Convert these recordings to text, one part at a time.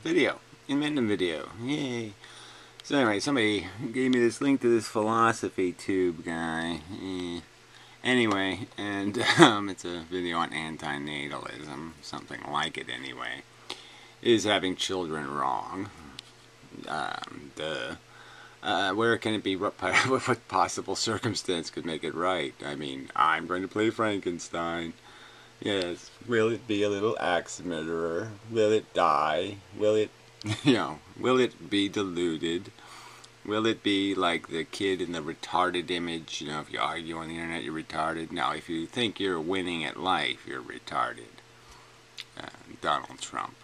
Video. Inmendham video. Yay. So anyway, somebody gave me this link to this philosophy tube guy. Anyway, and it's a video on antinatalism, something like it anyway. Is having children wrong? Where can it be? What possible circumstance could make it right? I mean, I'm going to play Frankenstein. Yes. Will it be a little axe murderer? Will it die? Will it, will it be deluded? Will it be like the kid in the retarded image? If you argue on the internet, you're retarded. No, if you think you're winning at life, you're retarded. Donald Trump.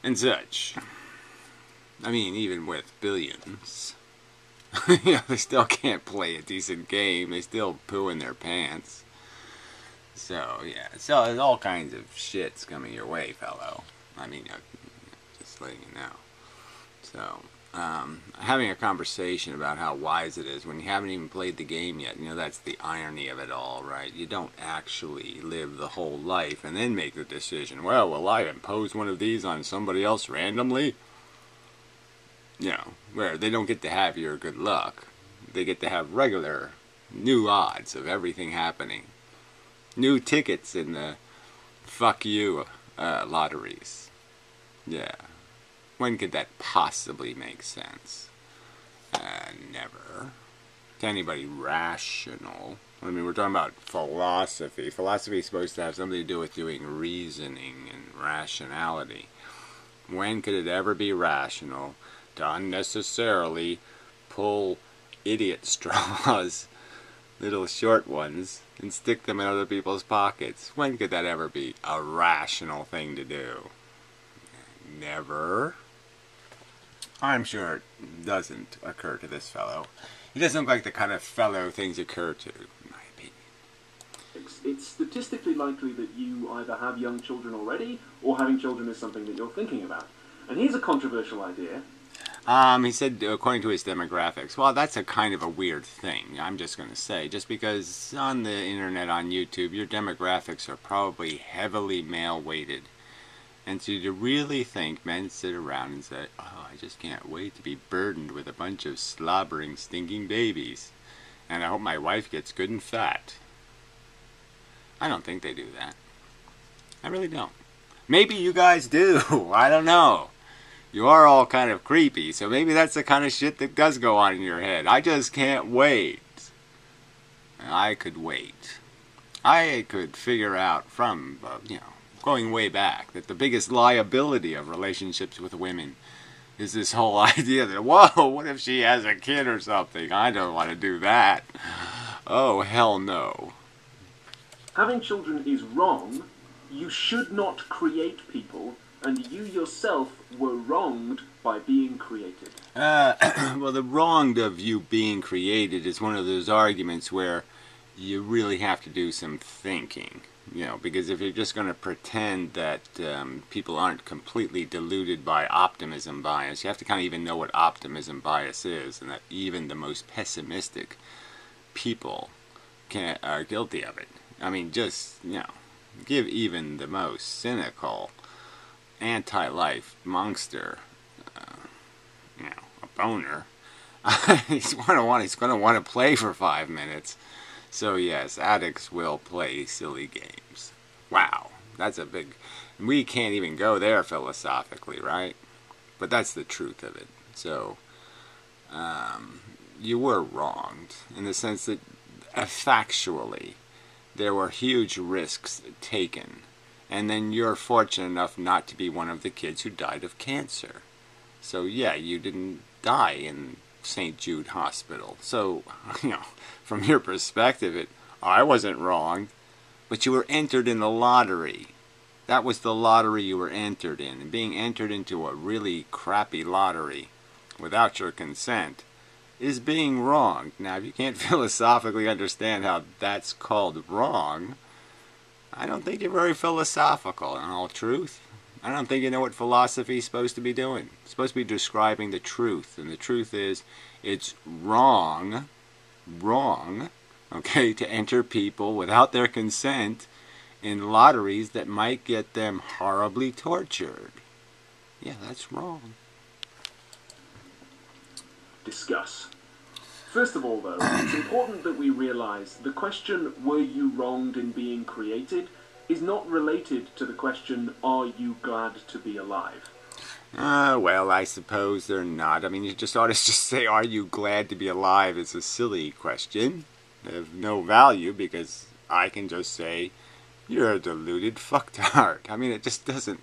And such. I mean, even with billions. They still can't play a decent game. They still poo in their pants. So, yeah. So, there's all kinds of shits coming your way, fellow. I mean, just letting you know. So, having a conversation about how wise it is when you haven't even played the game yet. That's the irony of it all, right? You don't actually live the whole life and then make the decision. Well, will I impose one of these on somebody else randomly? Where they don't get to have your good luck. They get to have regular, new odds of everything happening. New tickets in the fuck you lotteries. Yeah. When could that possibly make sense? Never. To anybody rational. I mean, we're talking about philosophy. Philosophy is supposed to have something to do with doing reasoning and rationality. When could it ever be rational to unnecessarily pull idiot straws, little short ones, and stick them in other people's pockets? When could that ever be a rational thing to do? Never. I'm sure it doesn't occur to this fellow. He doesn't look like the kind of fellow things occur to, in my opinion. It's statistically likely that you either have young children already, or having children is something that you're thinking about. And here's a controversial idea. He said, according to his demographics. Well, that's a kind of a weird thing, I'm just going to say. Just because on the internet, on YouTube, your demographics are probably heavily male-weighted. And so you really think men sit around and say, oh, I just can't wait to be burdened with a bunch of slobbering, stinking babies. And I hope my wife gets good and fat. I don't think they do that. I really don't. Maybe you guys do. I don't know. You are all kind of creepy, so maybe that's the kind of shit that does go on in your head. I just can't wait. I could wait. I could figure out from, going way back, that the biggest liability of relationships with women is this whole idea that, whoa, what if she has a kid or something? I don't want to do that. Oh, hell no. Having children is wrong. You should not create people, and you yourself were wronged by being created. Well, the wronged of you being created is one of those arguments where you really have to do some thinking. Because if you're just going to pretend that people aren't completely deluded by optimism bias, you have to kind of even know what optimism bias is, and that even the most pessimistic people are guilty of it. I mean, just, give even the most cynical, anti-life monster, a boner. He's going to want to play for 5 minutes. So yes, addicts will play silly games. Wow, that's a big... We can't even go there philosophically, right? But that's the truth of it. So, you were wronged in the sense that factually there were huge risks taken. And then you're fortunate enough not to be one of the kids who died of cancer. So yeah, you didn't die in St. Jude Hospital. So, from your perspective, I wasn't wronged, but you were entered in the lottery. That was the lottery you were entered in. And being entered into a really crappy lottery without your consent is being wronged. Now, if you can't philosophically understand how that's called wrong, I don't think you're very philosophical, in all truth. I don't think you know what philosophy is supposed to be doing. It's supposed to be describing the truth. And the truth is, it's wrong, okay, to enter people without their consent in lotteries that might get them horribly tortured. Yeah, that's wrong. Discuss. First of all, though, it's important that we realize the question, were you wronged in being created, is not related to the question, are you glad to be alive? Well, I suppose they're not. I mean, you just ought to just say, are you glad to be alive? It's a silly question. Of no value, because I can just say, you're a deluded fucktard. I mean, it just doesn't,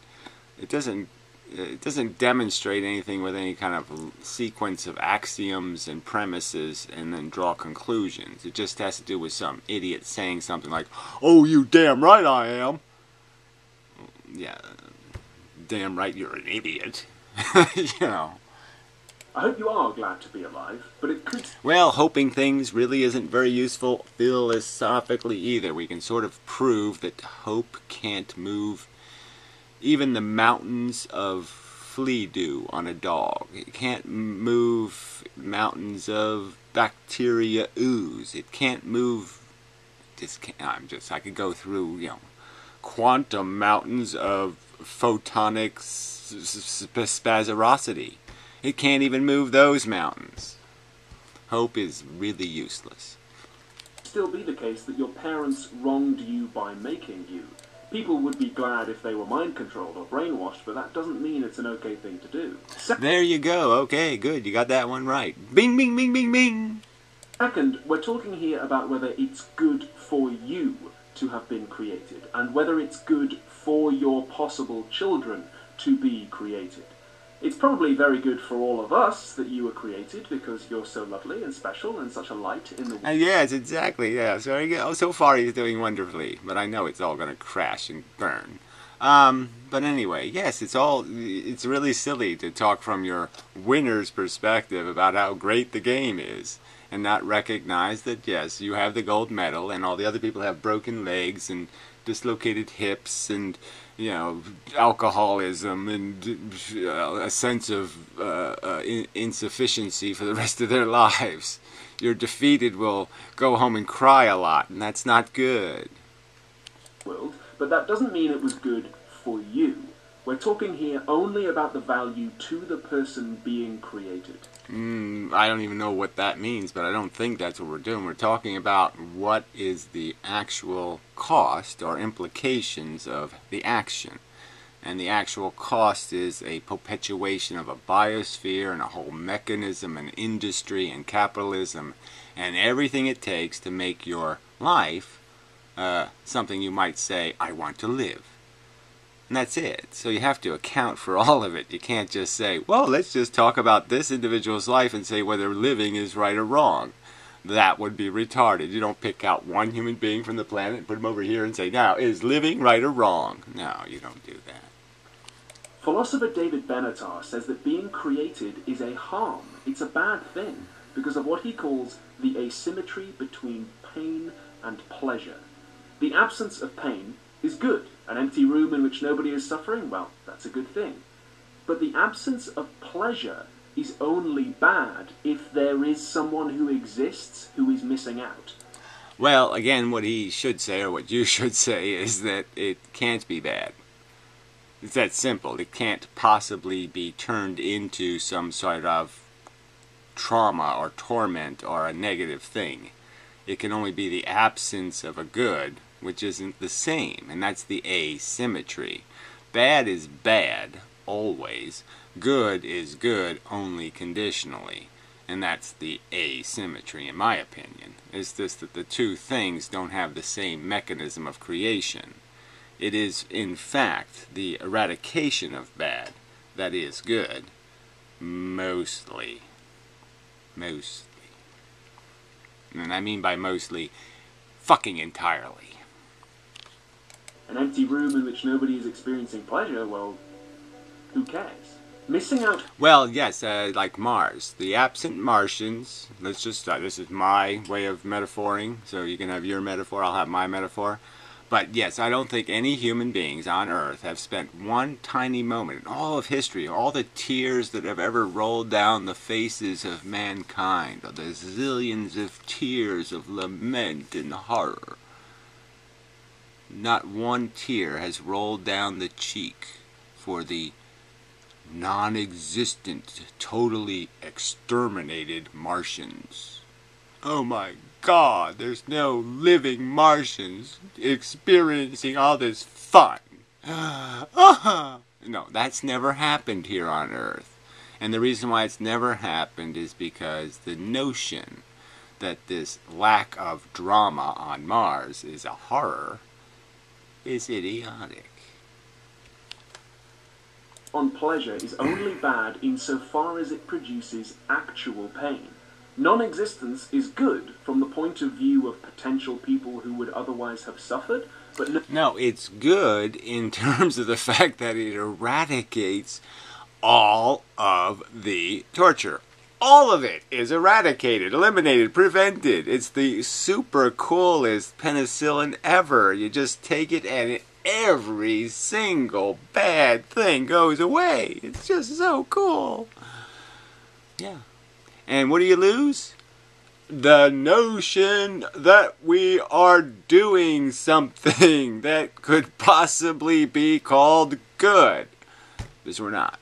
it doesn't, it doesn't demonstrate anything with any kind of sequence of axioms and premises and then draw conclusions. It just has to do with some idiot saying something like, oh, you damn right I am. Yeah, damn right you're an idiot. You know. I hope you are glad to be alive, but it could... Well, hoping things really isn't very useful philosophically either. We can sort of prove that hope can't move even the mountains of flea dew on a dog. It can't move mountains of bacteria ooze. It can't move... I could go through, quantum mountains of photonic spazerosity. It can't even move those mountains. Hope is really useless. Still be the case that your parents wronged you by making you. People would be glad if they were mind-controlled or brainwashed, but that doesn't mean it's an okay thing to do. There you go. Okay, good. You got that one right. Bing, bing, bing, bing, bing. Second, we're talking here about whether it's good for you to have been created, and whether it's good for your possible children to be created. It's probably very good for all of us that you were created, because you're so lovely and special and such a light in the world. Yes, exactly. Yeah. So far he's doing wonderfully, but I know it's all going to crash and burn. But anyway, yes, it's really silly to talk from your winner's perspective about how great the game is, and not recognize that, yes, you have the gold medal, and all the other people have broken legs and dislocated hips and, alcoholism and a sense of insufficiency for the rest of their lives. Your defeated will go home and cry a lot, and that's not good. World, but that doesn't mean it was good for you. We're talking here only about the value to the person being created. I don't even know what that means, but I don't think that's what we're doing. We're talking about what is the actual cost or implications of the action. And the actual cost is a perpetuation of a biosphere and a whole mechanism and industry and capitalism and everything it takes to make your life something you might say, I want to live. And that's it. So you have to account for all of it. You can't just say, well, let's just talk about this individual's life and say whether living is right or wrong. That would be retarded. You don't pick out one human being from the planet and put him over here and say, now, is living right or wrong? No, you don't do that. Philosopher David Benatar says that being created is a harm. It's a bad thing because of what he calls the asymmetry between pain and pleasure. The absence of pain is good. An empty room in which nobody is suffering, well, that's a good thing. But the absence of pleasure is only bad if there is someone who exists who is missing out. Well, again, what he should say, or what you should say, is that it can't be bad. It's that simple. It can't possibly be turned into some sort of trauma or torment or a negative thing. It can only be the absence of a good, which isn't the same, and that's the asymmetry. Bad is bad, always. Good is good, only conditionally. And that's the asymmetry, in my opinion. It's just that the two things don't have the same mechanism of creation. It is, in fact, the eradication of bad that is good, mostly. Mostly. And I mean by mostly, fucking entirely. An empty room in which nobody is experiencing pleasure, well, who cares? Missing out... Well, yes, like Mars. The absent Martians, let's just start. This is my way of metaphoring, so you can have your metaphor, I'll have my metaphor. But yes, I don't think any human beings on Earth have spent one tiny moment in all of history, all the tears that have ever rolled down the faces of mankind, or the zillions of tears of lament and horror. Not one tear has rolled down the cheek for the non-existent, totally exterminated Martians. Oh my God, there's no living Martians experiencing all this fun. No, that's never happened here on Earth. And the reason why it's never happened is because the notion that this lack of drama on Mars is a horror is idiotic. On pleasure is only bad insofar as it produces actual pain. Non-existence is good from the point of view of potential people who would otherwise have suffered, but no, it's good in terms of the fact that it eradicates all of the torture. All of it is eradicated, eliminated, prevented. It's the super coolest penicillin ever. You just take it and every single bad thing goes away. It's just so cool. Yeah. And what do you lose? The notion that we are doing something that could possibly be called good. Because we're not.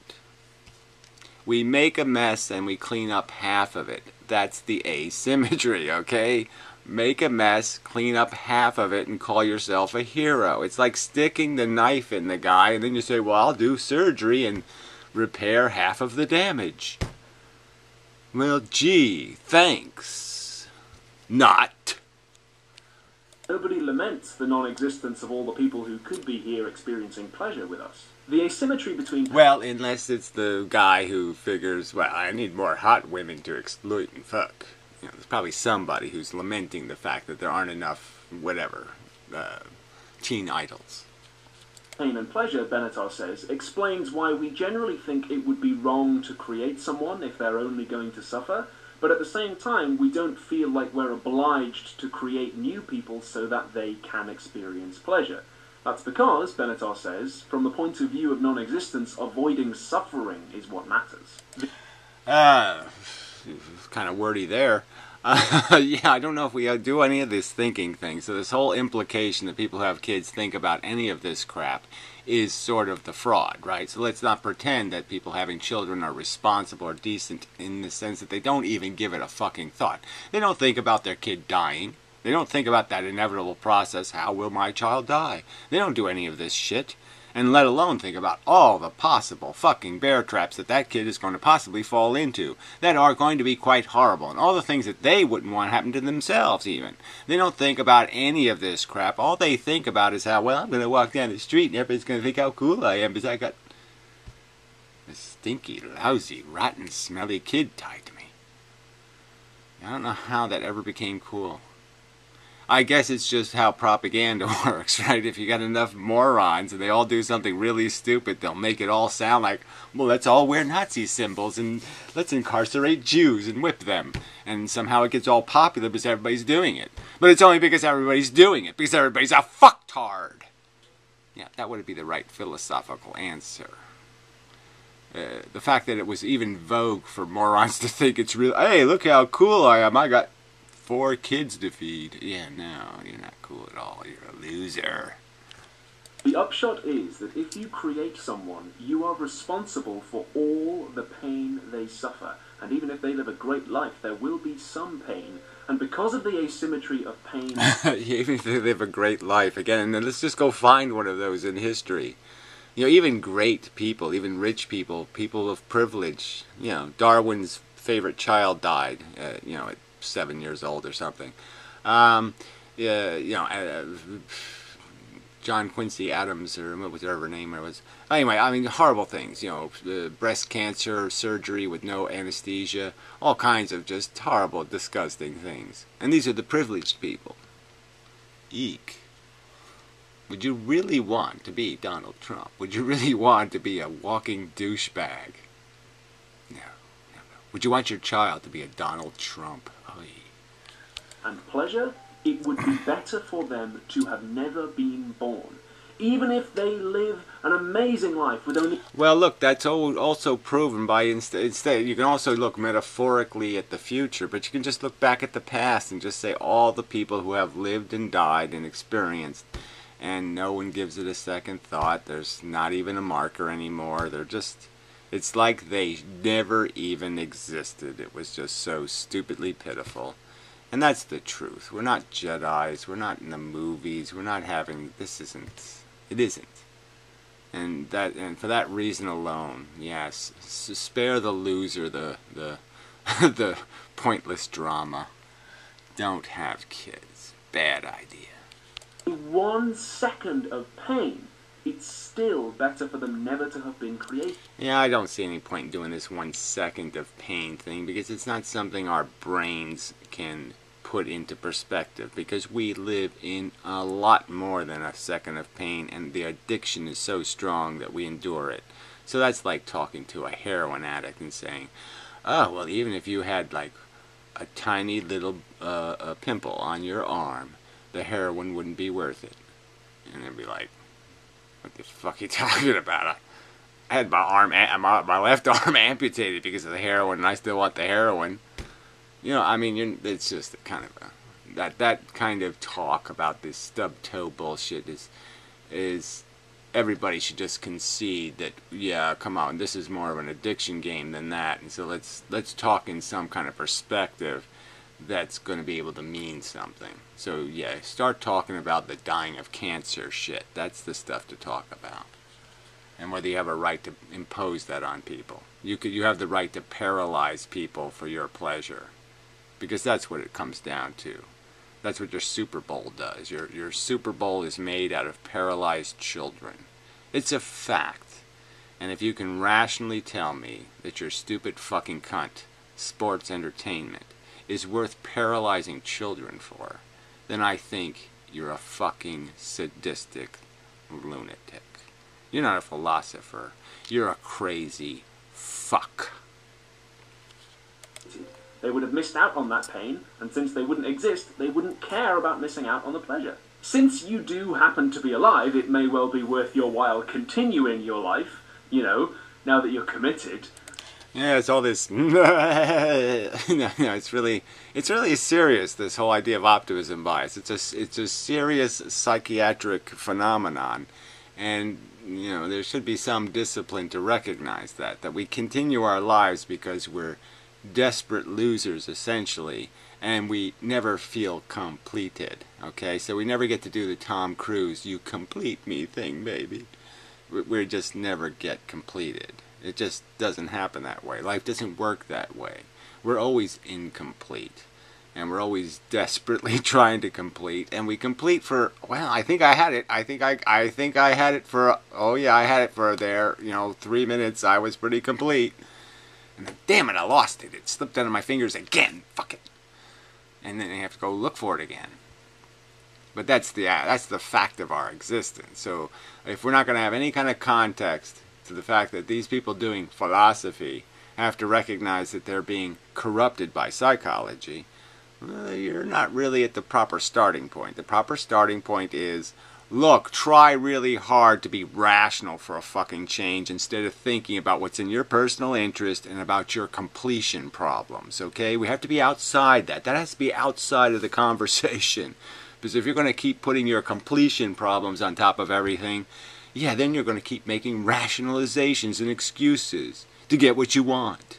We make a mess and we clean up half of it. That's the asymmetry, okay? Make a mess, clean up half of it, and call yourself a hero. It's like sticking the knife in the guy, and then you say, well, I'll do surgery and repair half of the damage. Well, gee, thanks. Not. Nobody laments the non-existence of all the people who could be here experiencing pleasure with us. The asymmetry between... Well, unless it's the guy who figures, well, I need more hot women to exploit and fuck. You know, there's probably somebody who's lamenting the fact that there aren't enough, whatever, teen idols. Pain and pleasure, Benatar says, explains why we generally think it would be wrong to create someone if they're only going to suffer, but at the same time we don't feel like we're obliged to create new people so that they can experience pleasure. That's because, Benatar says, from the point of view of non-existence, avoiding suffering is what matters. Kind of wordy there. Yeah, I don't know if we do any of this thinking thing. So this whole implication that people who have kids think about any of this crap is sort of the fraud, right? So let's not pretend that people having children are responsible or decent in the sense that they don't even give it a fucking thought. They don't think about their kid dying. They don't think about that inevitable process, how will my child die? They don't do any of this shit. And let alone think about all the possible fucking bear traps that that kid is going to possibly fall into that are going to be quite horrible. And all the things that they wouldn't want to happen to themselves even. They don't think about any of this crap. All they think about is how, well, I'm going to walk down the street and everybody's going to think how cool I am because I got a stinky, lousy, rotten, smelly kid tied to me. I don't know how that ever became cool. I guess it's just how propaganda works, right? If you got enough morons and they all do something really stupid, they'll make it all sound like, well, let's all wear Nazi symbols and let's incarcerate Jews and whip them. And somehow it gets all popular because everybody's doing it. But it's only because everybody's doing it, because everybody's a fucktard. Yeah, that would be the right philosophical answer. The fact that it was even vogue for morons to think it's real, hey, look how cool I am, I got 4 kids to feed. Yeah, no, you're not cool at all. You're a loser. The upshot is that if you create someone, you are responsible for all the pain they suffer. And even if they live a great life, there will be some pain. And because of the asymmetry of pain... Even if they live a great life, again, and let's just go find one of those in history. You know, even great people, even rich people, people of privilege. You know, Darwin's favorite child died, you know, at 7 years old or something. Yeah, you know, John Quincy Adams, or whatever her name was. Anyway, I mean, horrible things. You know, breast cancer surgery with no anesthesia, all kinds of just horrible, disgusting things. And these are the privileged people. Eek. Would you really want to be Donald Trump? Would you really want to be a walking douchebag? No. Would you want your child to be a Donald Trump? Oy. And pleasure, it would be better for them to have never been born. Even if they live an amazing life with only... Well, look, that's also proven by instead. You can also look metaphorically at the future, but you can just look back at the past and just say all the people who have lived and died and experienced, and no one gives it a second thought. There's not even a marker anymore. They're just... It's like they never even existed. It was just so stupidly pitiful. And that's the truth. We're not Jedis. We're not in the movies. We're not having... This isn't... It isn't. And for that reason alone, yes, spare the loser the the pointless drama. Don't have kids. Bad idea. 1 second of pain, it's still better for them never to have been created. Yeah, I don't see any point in doing this 1 second of pain thing, because it's not something our brains can put into perspective, because we live in a lot more than a second of pain, and the addiction is so strong that we endure it. So that's like talking to a heroin addict and saying, oh, well, even if you had like a tiny little pimple on your arm, the heroin wouldn't be worth it. And they'd be like, what the fuck are you talking about? I had my left arm amputated because of the heroin, and I still want the heroin. You know, I mean, it's just kind of that kind of talk about this stub toe bullshit is everybody should just concede that, yeah, come on, this is more of an addiction game than that, and so let's talk in some kind of perspective that's going to be able to mean something. So yeah, start talking about the dying of cancer shit. That's the stuff to talk about. And whether you have a right to impose that on people. You have the right to paralyze people for your pleasure. Because that's what it comes down to. That's what your Super Bowl does. Your Super Bowl is made out of paralyzed children. It's a fact. And if you can rationally tell me that your stupid fucking cunt, sports entertainment, is worth paralyzing children for, then I think you're a fucking sadistic lunatic. You're not a philosopher. You're a crazy fuck. They would have missed out on that pain, and since they wouldn't exist, they wouldn't care about missing out on the pleasure. Since you do happen to be alive, it may well be worth your while continuing your life, you know, now that you're committed. Yeah, it's all this... no, it's really serious, this whole idea of optimism bias. It's a serious psychiatric phenomenon. And, you know, there should be some discipline to recognize that we continue our lives because we're desperate losers, essentially, and we never feel completed, okay? So we never get to do the Tom Cruise, you complete me thing, baby. We just never get completed. It just doesn't happen that way. Life doesn't work that way. We're always incomplete. And we're always desperately trying to complete. And we complete for, well, I think I had it. I think I had it for, oh yeah, I had it for there, 3 minutes. I was pretty complete. And then, damn it, I lost it. It slipped out of my fingers again. Fuck it. And then I have to go look for it again. But that's the fact of our existence. So if we're not going to have any kind of context to the fact that these people doing philosophy have to recognize that they're being corrupted by psychology, well, you're not really at the proper starting point. The proper starting point is, look, try really hard to be rational for a fucking change instead of thinking about what's in your personal interest and about your completion problems, okay? We have to be outside that. That has to be outside of the conversation. Because if you're going to keep putting your completion problems on top of everything, yeah, then you're going to keep making rationalizations and excuses to get what you want.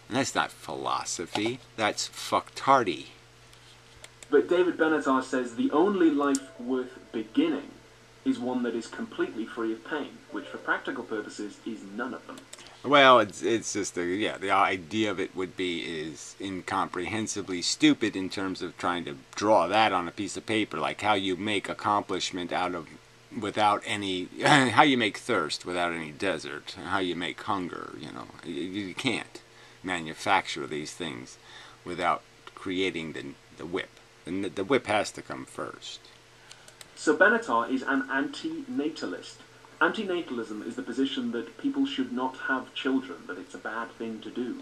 And that's not philosophy. That's fucktardy. But David Benatar says the only life worth beginning is one that is completely free of pain, which for practical purposes is none of them. Well, it's just the idea of it would be is incomprehensibly stupid in terms of trying to draw that on a piece of paper, like how you make accomplishment without any, how you make thirst without any desert, how you make hunger, you can't manufacture these things without creating the whip. And the whip has to come first. So Benatar is an anti-natalist. Antinatalism is the position that people should not have children, that it's a bad thing to do.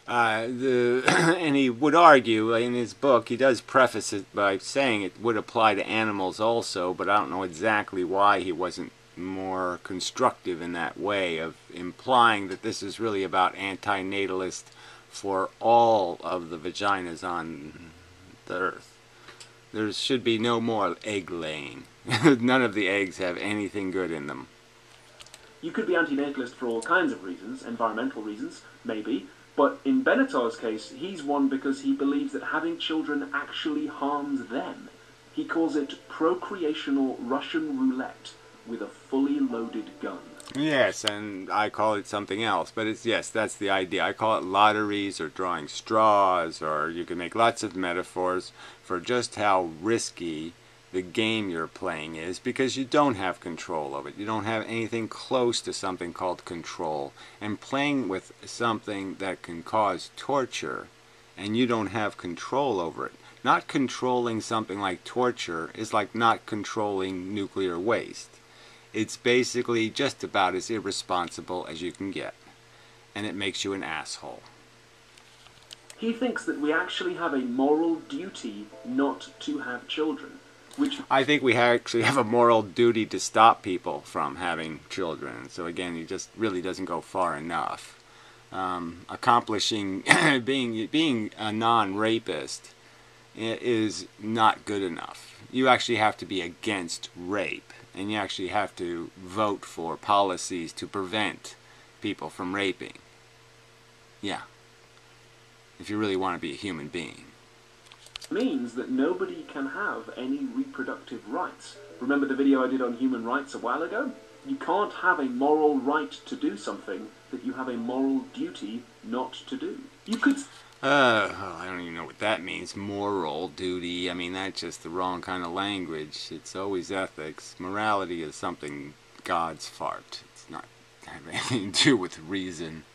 And he would argue in his book, he does preface it by saying it would apply to animals also, but I don't know exactly why he wasn't more constructive in that way of implying that this is really about antinatalist for all of the vaginas on the earth. There should be no more egg laying. None of the eggs have anything good in them. You could be antinatalist for all kinds of reasons, environmental reasons, maybe, but in Benatar's case, he's one because he believes that having children actually harms them. He calls it procreational Russian roulette with a fully loaded gun. Yes, and I call it something else, but it's, yes, that's the idea. I call it lotteries or drawing straws, or you can make lots of metaphors for just how risky the game you're playing is, because you don't have control of it. You don't have anything close to something called control. And playing with something that can cause torture, and you don't have control over it. Not controlling something like torture is like not controlling nuclear waste. It's basically just about as irresponsible as you can get. And it makes you an asshole. He thinks that we actually have a moral duty not to have children. Which I think we actually have a moral duty to stop people from having children. So again, he just really doesn't go far enough. Accomplishing being a non-rapist is not good enough. You actually have to be against rape, and you actually have to vote for policies to prevent people from raping. Yeah. If you really want to be a human being. Means that nobody can have any reproductive rights. Remember the video I did on human rights a while ago? You can't have a moral right to do something that you have a moral duty not to do. You could... Well, I don't even know what that means. Moral duty. I mean, that's just the wrong kind of language. It's always ethics. Morality is something God's fart. It's not have anything to do with reason.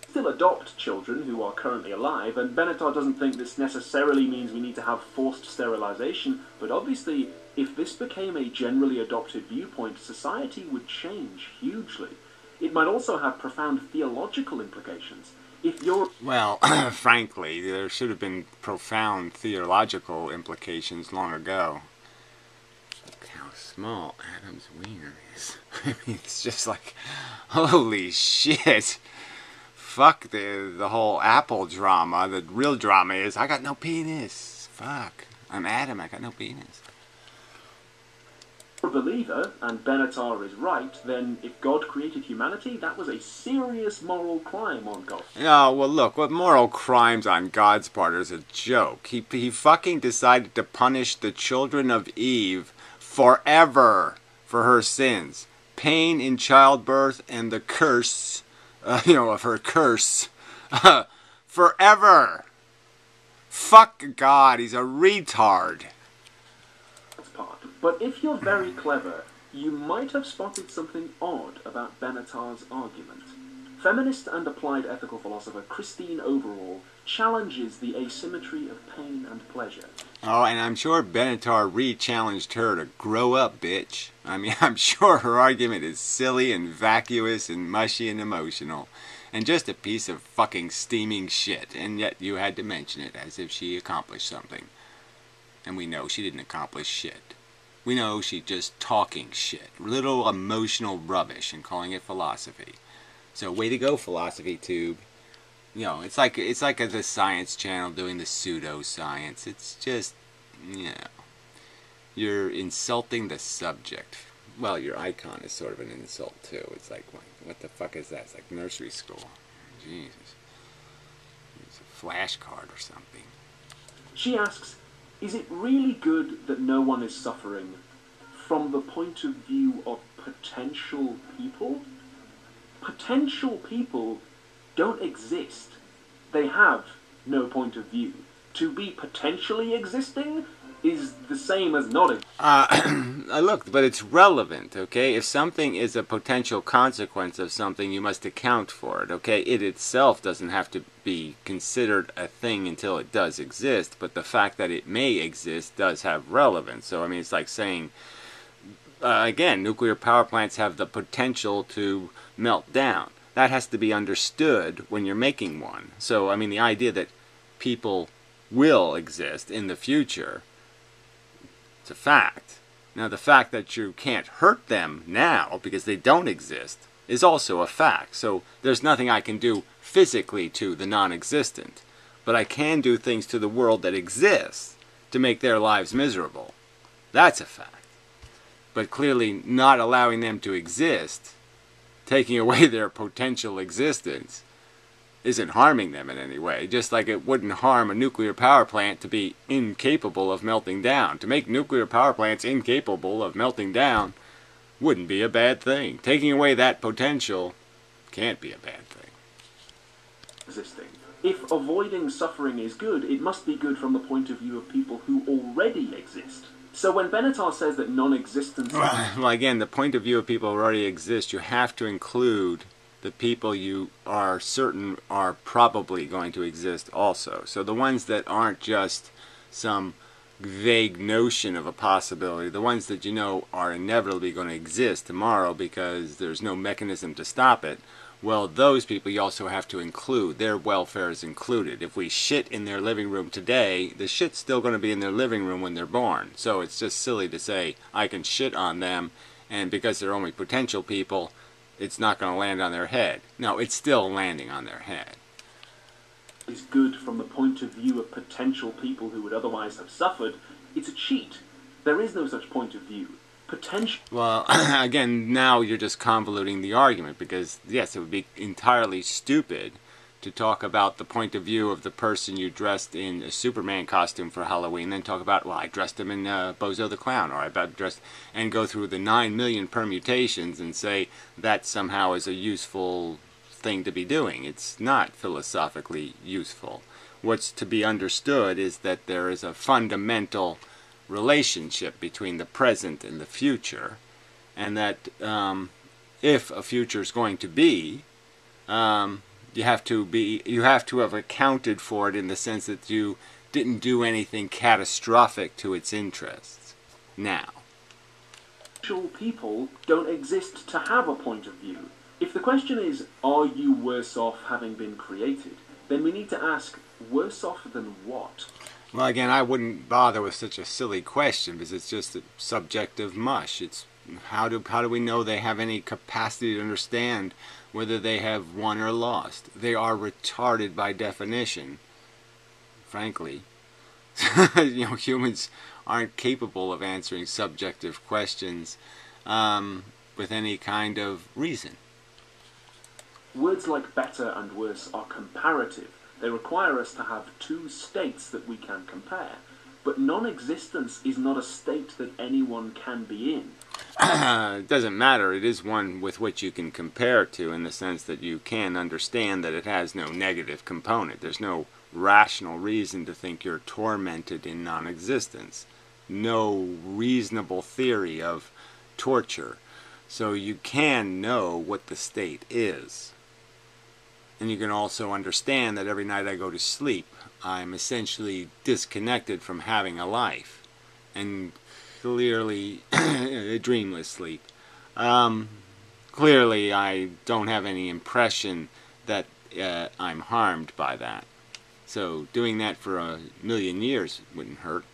Still adopt children who are currently alive, and Benatar doesn't think this necessarily means we need to have forced sterilization, but obviously, if this became a generally adopted viewpoint, society would change hugely. It might also have profound theological implications. If you're... Well, frankly, there should have been profound theological implications long ago. Look how small Adam's wiener is. I mean, it's just like, holy shit. Fuck the whole Apple drama. The real drama is, I got no penis. Fuck. I'm Adam, I got no penis. If you're a believer, and Benatar is right, then if God created humanity, that was a serious moral crime on God. Oh, well look, what moral crimes on God's part is a joke. He fucking decided to punish the children of Eve forever for her sins. Pain in childbirth and the curse... of her curse. Forever. Fuck God, he's a retard. But if you're very clever, you might have spotted something odd about Benatar's argument. Feminist and applied ethical philosopher Christine Overall challenges the asymmetry of pain and pleasure. Oh, and I'm sure Benatar re-challenged her to grow up, bitch. I mean, I'm sure her argument is silly and vacuous and mushy and emotional. And just a piece of fucking steaming shit. And yet you had to mention it as if she accomplished something. And we know she didn't accomplish shit. We know she's just talking shit. Little emotional rubbish and calling it philosophy. So way to go, Philosophy Tube. You know, it's like the Science Channel doing the pseudoscience. It's just, you know, you're insulting the subject. Well, your icon is sort of an insult too. It's like, what the fuck is that? It's like nursery school. Jesus, it's a flashcard or something. She asks, is it really good that no one is suffering from the point of view of potential people? Potential people don't exist. They have no point of view. To be potentially existing is the same as not existing. Look, but it's relevant, okay? If something is a potential consequence of something, you must account for it, okay? It itself doesn't have to be considered a thing until it does exist, but the fact that it may exist does have relevance. So, I mean, it's like saying, again, nuclear power plants have the potential to melt down. That has to be understood when you're making one. So, I mean, the idea that people will exist in the future, it's a fact. Now, the fact that you can't hurt them now because they don't exist is also a fact. So, there's nothing I can do physically to the non-existent. But I can do things to the world that exists to make their lives miserable. That's a fact. But clearly not allowing them to exist taking away their potential existence isn't harming them in any way. Just like it wouldn't harm a nuclear power plant to be incapable of melting down. To make nuclear power plants incapable of melting down wouldn't be a bad thing. Taking away that potential can't be a bad thing. Existing. If avoiding suffering is good, it must be good from the point of view of people who already exist. So when Benatar says that non-existence... Well, again, the point of view of people who already exist, you have to include the people you are certain are probably going to exist also. So the ones that aren't just some vague notion of a possibility, the ones that you know are inevitably going to exist tomorrow because there's no mechanism to stop it, well, those people you also have to include. Their welfare is included. If we shit in their living room today, the shit's still going to be in their living room when they're born. So it's just silly to say, I can shit on them, and because they're only potential people, it's not going to land on their head. No, it's still landing on their head. Is good from the point of view of potential people who would otherwise have suffered. It's a cheat. There is no such point of view. Potential. Well, again, now you're just convoluting the argument, because yes, it would be entirely stupid to talk about the point of view of the person you dressed in a Superman costume for Halloween, then talk about, well, I dressed him in Bozo the Clown, or I dressed, and go through the 9 million permutations and say that somehow is a useful thing to be doing. It's not philosophically useful. What's to be understood is that there is a fundamental relationship between the present and the future, and that if a future is going to be, you have to have accounted for it in the sense that you didn't do anything catastrophic to its interests. Now, people don't exist to have a point of view. If the question is, are you worse off having been created, then we need to ask, worse off than what? well, again, I wouldn't bother with such a silly question, because it's just a subjective mush. It's how do we know they have any capacity to understand whether they have won or lost? They are retarded by definition, frankly. Humans aren't capable of answering subjective questions with any kind of reason. Words like better and worse are comparative. They require us to have two states that we can compare. But non-existence is not a state that anyone can be in. It doesn't matter. It is one with which you can compare to, in the sense that you can understand that it has no negative component. There's no rational reason to think you're tormented in non-existence. No reasonable theory of torture. So you can know what the state is. And you can also understand that every night I go to sleep, I'm essentially disconnected from having a life. And clearly, a dreamless sleep. Clearly, I don't have any impression that I'm harmed by that. So doing that for 1,000,000 years wouldn't hurt.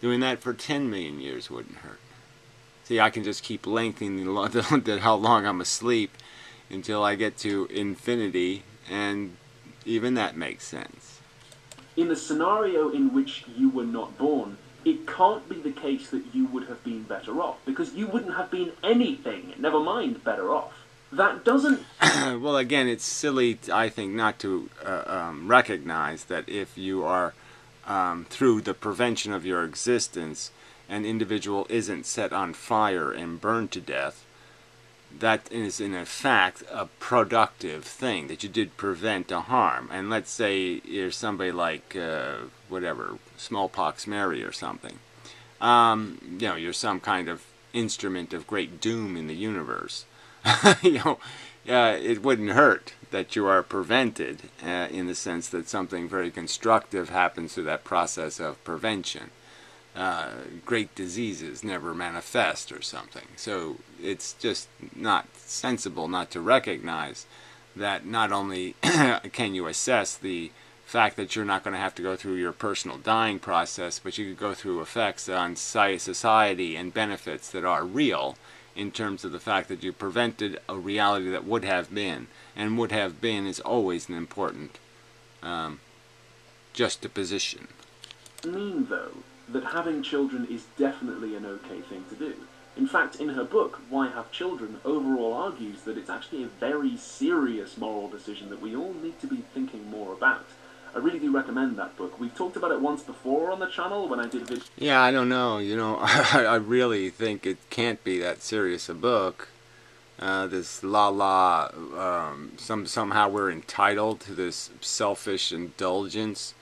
Doing that for 10 million years wouldn't hurt. See, I can just keep lengthening how long I'm asleep until I get to infinity, and even that makes sense. In the scenario in which you were not born, it can't be the case that you would have been better off, because you wouldn't have been anything, never mind better off. That doesn't... Well, again, it's silly, I think, not to recognize that if you are, through the prevention of your existence, an individual isn't set on fire and burned to death, that is in fact a productive thing, that you did prevent a harm. And let's say you're somebody like, whatever, Smallpox Mary or something. You're some kind of instrument of great doom in the universe. It wouldn't hurt that you are prevented in the sense that something very constructive happens through that process of prevention. Great diseases never manifest or something. So it's just not sensible not to recognize that not only can you assess the fact that you're not going to have to go through your personal dying process, but you could go through effects on society and benefits that are real, in terms of the fact that you prevented a reality that would have been. And would have been is always an important juxtaposition. Though, that having children is definitely an okay thing to do. In fact, in her book, Why Have Children, overall argues that it's actually a very serious moral decision that we all need to be thinking more about. I really do recommend that book. We've talked about it once before on the channel when I did a video. Yeah, I don't know. You know, I really think it can't be that serious a book. This somehow we're entitled to this selfish indulgence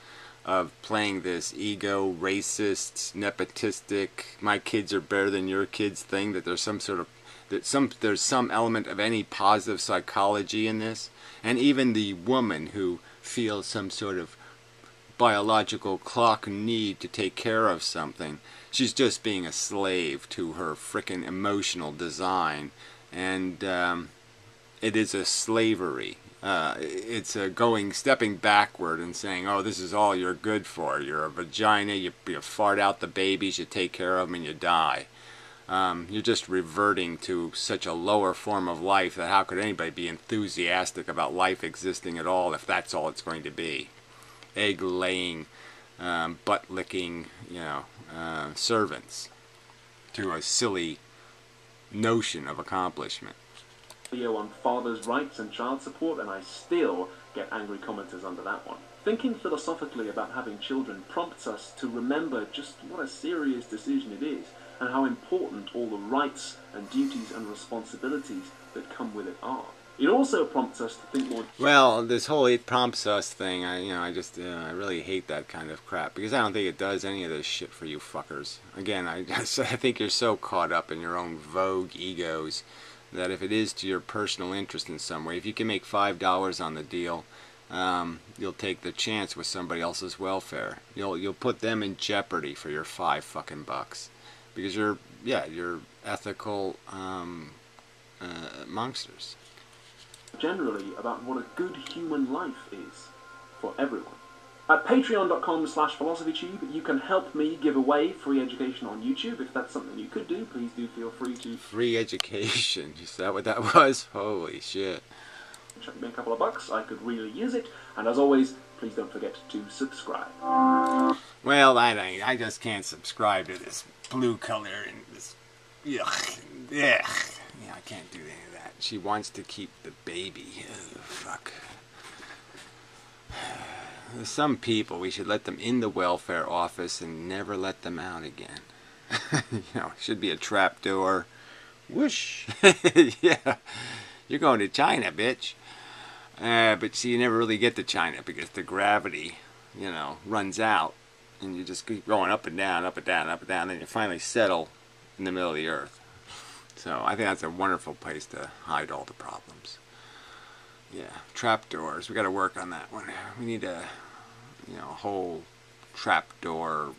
of playing this ego, racist, nepotistic, my kids are better than your kids thing, that there's some sort of, there's some element of any positive psychology in this. And even the woman who feels some sort of biological clock need to take care of something, she's just being a slave to her frickin' emotional design. And it is a slavery. It's a stepping backward and saying, oh, this is all you're good for. You're a vagina, you fart out the babies, you take care of them, and you die. You're just reverting to such a lower form of life that how could anybody be enthusiastic about life existing at all if that's all it's going to be? Egg-laying, butt-licking, servants to a silly notion of accomplishment. Video on fathers' rights and child support, and I still get angry commenters under that one. Thinking philosophically about having children prompts us to remember just what a serious decision it is, and how important all the rights and duties and responsibilities that come with it are. It also prompts us to think more. Well, this whole "it prompts us" thing, I really hate that kind of crap, because I don't think it does any of this shit for you fuckers. Again, I think you're so caught up in your own vogue egos that if it is to your personal interest in some way, if you can make $5 on the deal, you'll take the chance with somebody else's welfare. You'll put them in jeopardy for your $5 fucking bucks, because you're ethical monsters. Generally about what a good human life is for everyone. At patreon.com/philosophytube, you can help me give away free education on YouTube. If that's something you could do, please do feel free to. Free education? Is that what that was? Holy shit. Chuck me a couple of bucks, I could really use it. And as always, please don't forget to subscribe. Well, I just can't subscribe to this blue color and this. Yuck. Yeah, I can't do any of that. She wants to keep the baby. Oh, fuck. Some people, we should let them in the welfare office and never let them out again. It should be a trap door. Whoosh. Yeah. You're going to China, bitch. But see, you never really get to China because the gravity, runs out. And you just keep going up and down, up and down, up and down. Then you finally settle in the middle of the earth. So I think that's a wonderful place to hide all the problems. Yeah, trapdoors. We got to work on that one. We need a, whole trapdoor,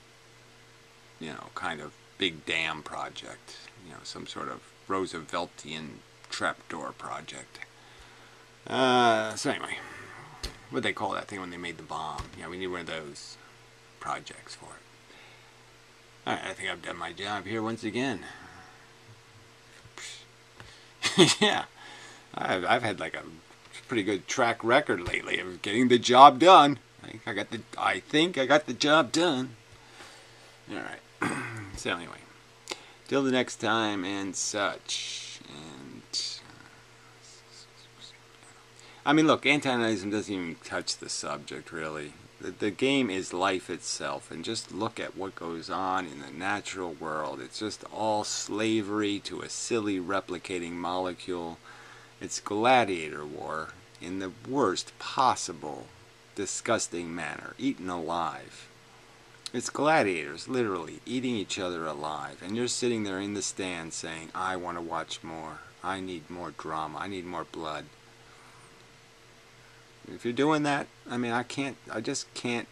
kind of big dam project. Some sort of Rooseveltian trapdoor project. So anyway, what'd they call that thing when they made the bomb? Yeah, we need one of those projects for it. Alright, I think I've done my job here once again. Yeah, I've had like a pretty good track record lately of getting the job done. I think I got the job done. Alright. So anyway, till the next time and such. And look, anti-Nazism doesn't even touch the subject really. The game is life itself, and just look at what goes on in the natural world. It's just all slavery to a silly replicating molecule. It's gladiator war in the worst possible disgusting manner, eaten alive. It's gladiators literally eating each other alive, and you're sitting there in the stand saying, I want to watch more, I need more drama, I need more blood. If you're doing that, I just can't,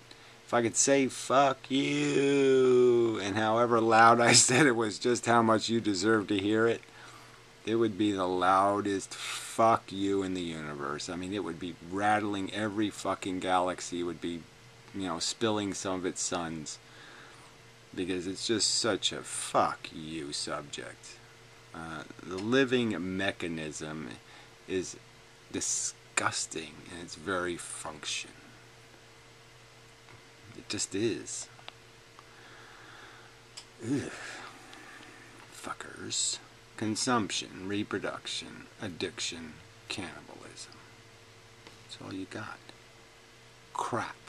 if I could say fuck you, and however loud I said it was just how much you deserve to hear it, it would be the loudest fuck you in the universe. It would be rattling every fucking galaxy, would be, spilling some of its suns, because it's just such a fuck you subject. The living mechanism is disgusting in its very function. It just is. Ugh. fuckers. Consumption, reproduction, addiction, cannibalism. That's all you got. Crap.